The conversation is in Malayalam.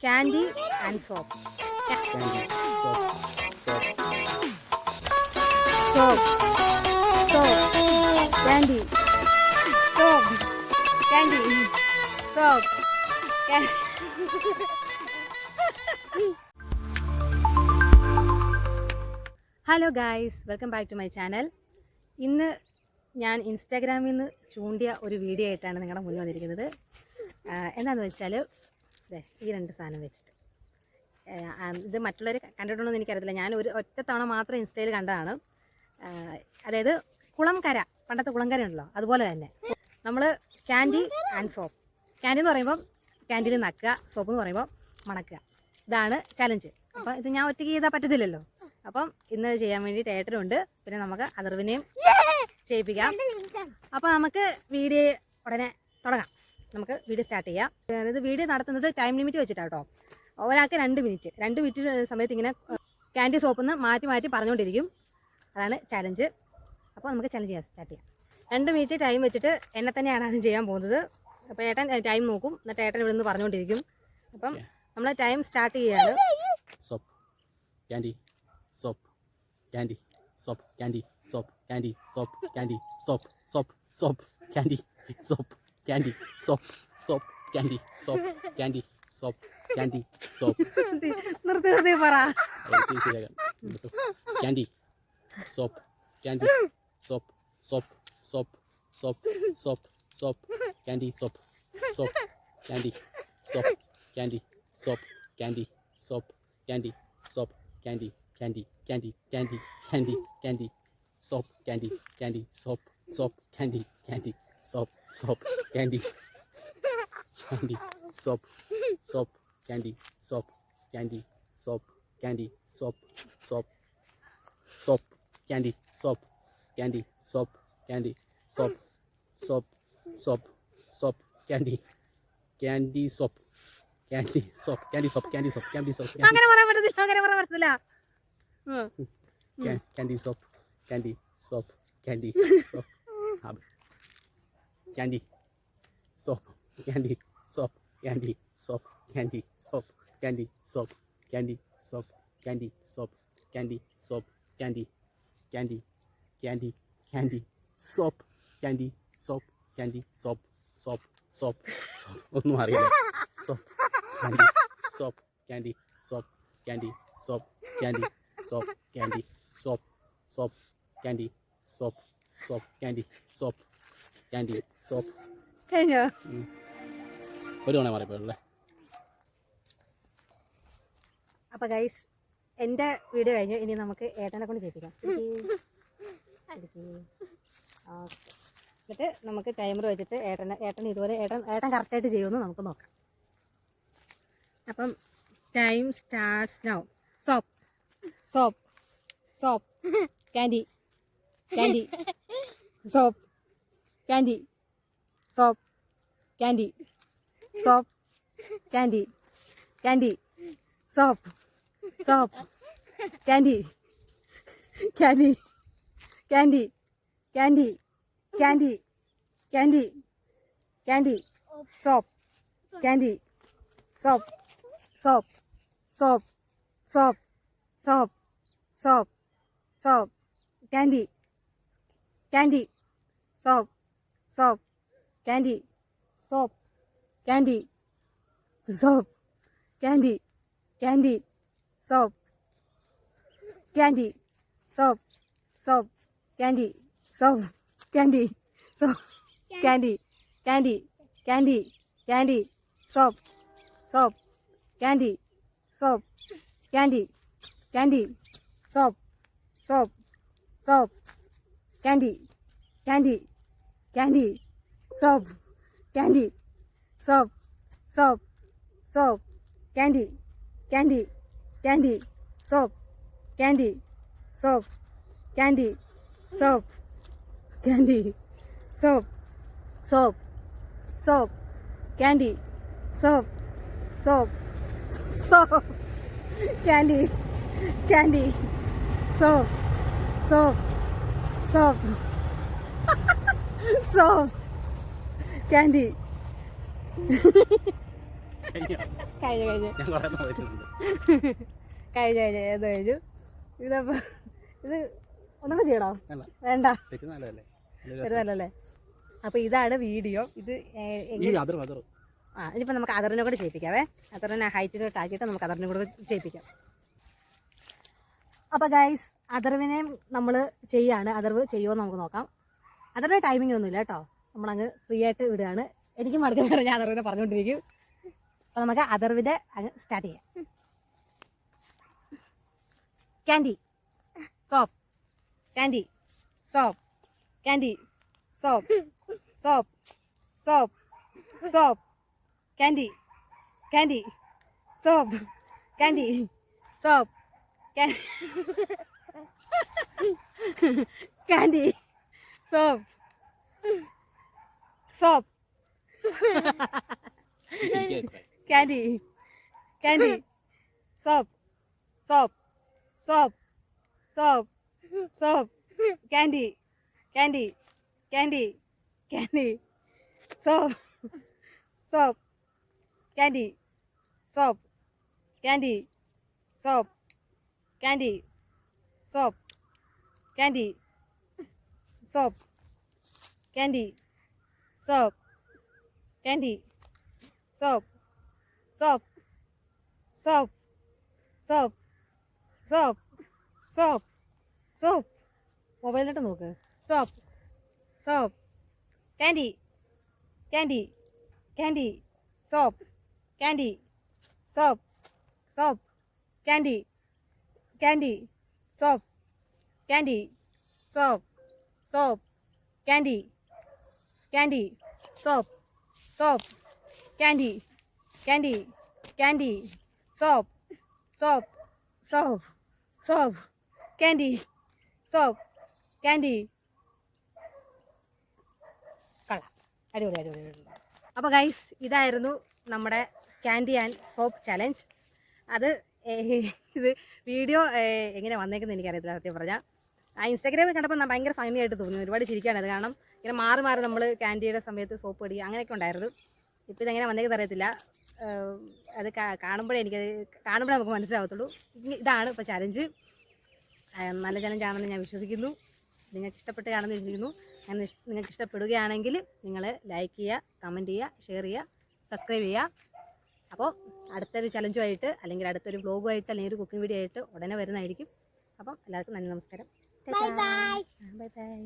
candy and soap. Candy, soap, soap, Soap, soap, candy, soap, candy, soap, candy. Hello guys, welcome back to my channel. ഇന്ന് ഞാൻ ഇൻസ്റ്റാഗ്രാമിൽ നിന്ന് ചൂണ്ടിയ ഒരു വീഡിയോ ആയിട്ടാണ് നിങ്ങളുടെ മുന്നിൽ വന്നിരിക്കുന്നത്. എന്താണെന്ന് വെച്ചാൽ ഈ രണ്ട് സാധനം വെച്ചിട്ട് ഇത് മറ്റുള്ളവർ കണ്ടിട്ടുണ്ടോ എന്ന് എനിക്കറിയത്തില്ല. ഞാൻ ഒറ്റ തവണ മാത്രം ഇൻസ്റ്റയിൽ കണ്ടതാണ്. അതായത് കുളംകര, പണ്ടത്തെ കുളംകര ഉണ്ടല്ലോ, അതുപോലെ തന്നെ നമ്മൾ ക്യാൻഡി ആൻഡ് സോപ്പ്. ക്യാൻഡി എന്ന് പറയുമ്പം ക്യാൻഡിയിൽ നക്കുക, സോപ്പ് എന്ന് പറയുമ്പോൾ മണക്കുക. ഇതാണ് ചലഞ്ച്. അപ്പോൾ ഇത് ഞാൻ ഒറ്റയ്ക്ക് ചെയ്താൽ പറ്റത്തില്ലല്ലോ. അപ്പം ഇന്ന് ചെയ്യാൻ വേണ്ടിയിട്ട് ഏട്ടനുണ്ട്, പിന്നെ നമുക്ക് അതിർവിനെയും ചെയ്യിപ്പിക്കാം. അപ്പോൾ നമുക്ക് വീഡിയോ ഉടനെ തുടങ്ങാം. നമുക്ക് വീഡിയോ സ്റ്റാർട്ട് ചെയ്യാം. അതായത് വീഡിയോ നടത്തുന്നത് ടൈം ലിമിറ്റ് വെച്ചിട്ടാണ് കേട്ടോ. ഒരാൾക്ക് 2 മിനിറ്റ് സമയത്ത് ഇങ്ങനെ ക്യാൻഡി സോപ്പിൽ നിന്ന് മാറ്റി മാറ്റി പറഞ്ഞുകൊണ്ടിരിക്കും. അതാണ് ചലഞ്ച്. അപ്പോൾ നമുക്ക് ചലഞ്ച് ചെയ്യാം, സ്റ്റാർട്ട് ചെയ്യാം. 2 മിനിറ്റ് ടൈം വെച്ചിട്ട് എന്നെ തന്നെയാണ് ആദ്യം ചെയ്യാൻ പോകുന്നത്. അപ്പോൾ ഏട്ടൻ ടൈം നോക്കും, എന്നിട്ട് ഏട്ടൻ ഇവിടെ നിന്ന് പറഞ്ഞുകൊണ്ടിരിക്കും. അപ്പം നമ്മൾ ടൈം സ്റ്റാർട്ട് ചെയ്യാണ്. soap, candy, soap, candy, soap, candy, soap, candy, soap, candy, soap, soap, soap, candy, soap, candy, soap, soap, candy, soap, candy, soap, candy, soap. നിർത്തി പറ. Candy, soap, candy, soap, soap, soap, soap, soap, soap, candy, soap, soap, candy, soap, candy, soap, candy, soap, candy, soap, candy, candy, candy, candy, candy, candy, soap, candy, candy, soap, soap, candy, candy, soap, soap, candy, candy, soap, soap, candy, soap, candy, soap, candy, soap, soap, soap, candy, soap, candy, soap, candy, soap, soap, soap, soap, candy, candy, soap, candy, soap, candy, soap, candy, soap, candy, soap, അങ്ങനെ പറയാൻ പറ്റത്തില്ല, അങ്ങനെ പറയാൻ പറ്റത്തില്ല. candy, soap, candy, soap, candy, soap, candy, soap, candy, soap, candy, soap, candy, soap, candy, soap, candy, soap, candy, soap, candy, soap, candy, candy, candy, candy, soap, candy, soap, candy, soap, soap, soap, soap. ഒന്നും അറിയില്ല. soap, candy, soap, candy, soap, candy, soap, candy, soap, candy, soap, soap, candy, soap, soap, candy, soap, candy, soap. കഴിഞ്ഞോ? ഒരു തവണ മാറിപ്പോയല്ലേ. അപ്പോൾ ഗൈസ്, എൻ്റെ വീഡിയോ കഴിഞ്ഞു. ഇനി നമുക്ക് ഏട്ടനെ കൊണ്ട് ചെയ്യിപ്പിക്കാം. എന്നിട്ട് നമുക്ക് ടൈമർ വെച്ചിട്ട് ഏട്ടൻ ഇതുപോലെ ഏട്ടൻ കറക്റ്റായിട്ട് ചെയ്യുമെന്ന് നമുക്ക് നോക്കാം. അപ്പം time starts now. Soap, soap, soap, candy, candy, soap, candy, soap, candy, soap, candy, candy, soap, soap, candy, candy, candy, candy, candy, candy, candy, soap, candy, soap, soap, soap, soap, soap, soap, soap, candy, candy, soap, soap, candy, soap, candy, soap, candy, candy, soap, candy, soap, soap, candy, soap, candy, soap, candy, candy, candy, candy, soap, soap, candy, soap, candy, candy, soap, soap, soap, candy, candy, candy, soap, candy, soap, soap, soap, candy, candy, candy, soap, candy, soap, candy, soap, candy, soap, soap, soap, candy, soap, soap, soap, candy, candy, soap, soap, soap, soap, candy, കഴിഞ്ഞോ? കഴിഞ്ഞു കഴിഞ്ഞു ഞാൻ കുറേ നോക്കിയിട്ടുണ്ട്. കഴിഞ്ഞു കഴിഞ്ഞു ഏത് കഴിഞ്ഞു. ഇതപ്പോൾ ഇത് ഒന്നും ചെയ്യണോ? വേണ്ട. വേണ്ട, തെറ്റ് നല്ലതല്ലേ? വരുന്നല്ലേ. അപ്പോൾ ഇതാണ് വീഡിയോ. ഇത് ഈ അതർ അതർ ഇനിയിപ്പോൾ നമുക്ക് അതറിനെ കൂടെ ചെയ്യിപ്പിക്കാവേ. അതറിനെ ഹൈറ്റിലോട്ട് ആക്കിയിട്ട് നമുക്ക് അതറിനെ കൂടെ ചെയ്യിപ്പിക്കാം. അപ്പോൾ ഗൈസ്, അതർവിനെ നമ്മൾ ചെയ്യാണ്. അതർവ് ചെയ്യുമോ നമുക്ക് നോക്കാം. അതറിന് ടൈമിംഗ് ഒന്നുമില്ല കേട്ടോ, നമ്മളങ്ങ് ഫ്രീ ആയിട്ട് വിടുകയാണ്. എനിക്കും മടുക്കുന്ന പറഞ്ഞാൽ അതർവിനെ പറഞ്ഞുകൊണ്ടിരിക്കും. അപ്പോൾ നമുക്ക് അതർവിൻ്റെ അങ്ങ് സ്റ്റാർട്ട് ചെയ്യാം. Candy soap, candy soap, candy soap, soap, soap, soap, candy, candy soap, candy soap, candy soap, soap, candy, candy soap, soap, soap, soap, soap, candy, candy, candy, candy soap, soap, candy soap, candy soap, candy soap, candy soap, candy soap, candy soap, soap, soap, soap, soap, soap, soap. മൊബൈലിലോട്ട് നോക്ക്. Soap, soap, candy, candy, candy soap, candy soap, soap, candy, candy soap, candy soap, soap, candy, candy soap, soap, candy, candy, candy soap, soap, soap, soap, candy soap, candy. കൊള്ളാം, അടിപൊളി അടിപൊളി അടിപൊളി. അപ്പോൾ ഗൈസ്, ഇതായിരുന്നു നമ്മുടെ ക്യാൻഡി ആൻഡ് സോപ്പ് ചലഞ്ച്. അത് ഇത് വീഡിയോ എങ്ങനെ വന്നേക്കുന്നത് എനിക്കറിയത്തില്ല സത്യം പറഞ്ഞാൽ. ഇൻസ്റ്റാഗ്രാമിൽ കണ്ടപ്പോൾ ഭയങ്കര ഫണ്ണി ആയിട്ട് തോന്നി. ഒരുപാട് ചിരിക്കുകയാണ് അത്. കാരണം ഇങ്ങനെ മാറി മാറി നമ്മൾ ക്യാൻഡിയുടെ സമയത്ത് സോപ്പ് അടിക്കുക അങ്ങനെയൊക്കെ ഉണ്ടായിരുന്നു. ഇപ്പോൾ ഇതെങ്ങനെ വന്നേക്കുന്നത് അറിയത്തില്ല. അത് കാണുമ്പോഴേ നമുക്ക് മനസ്സിലാകത്തുള്ളൂ. ഇതാണ് ഇപ്പോൾ ചലഞ്ച്. നല്ല ചലഞ്ചാണെന്ന് ഞാൻ വിശ്വസിക്കുന്നു. നിങ്ങൾക്ക് ഇഷ്ടപ്പെട്ട് കാണുമെന്ന് വിശ്വസിക്കുന്നു. അങ്ങനെ നിങ്ങൾക്ക് ഇഷ്ടപ്പെടുകയാണെങ്കിൽ നിങ്ങൾ ലൈക്ക് ചെയ്യുക, കമൻറ്റ് ചെയ്യുക, ഷെയർ ചെയ്യുക, സബ്സ്ക്രൈബ് ചെയ്യുക. അപ്പോൾ അടുത്തൊരു ചലഞ്ചുമായിട്ട് അല്ലെങ്കിൽ അടുത്തൊരു വ്ലോഗുമായിട്ട് അല്ലെങ്കിൽ ഒരു കുക്കിംഗ് വീഡിയോ ആയിട്ട് ഉടനെ വരുന്നതായിരിക്കും. അപ്പം എല്ലാവർക്കും നന്ദി, നമസ്കാരം. Bye bye.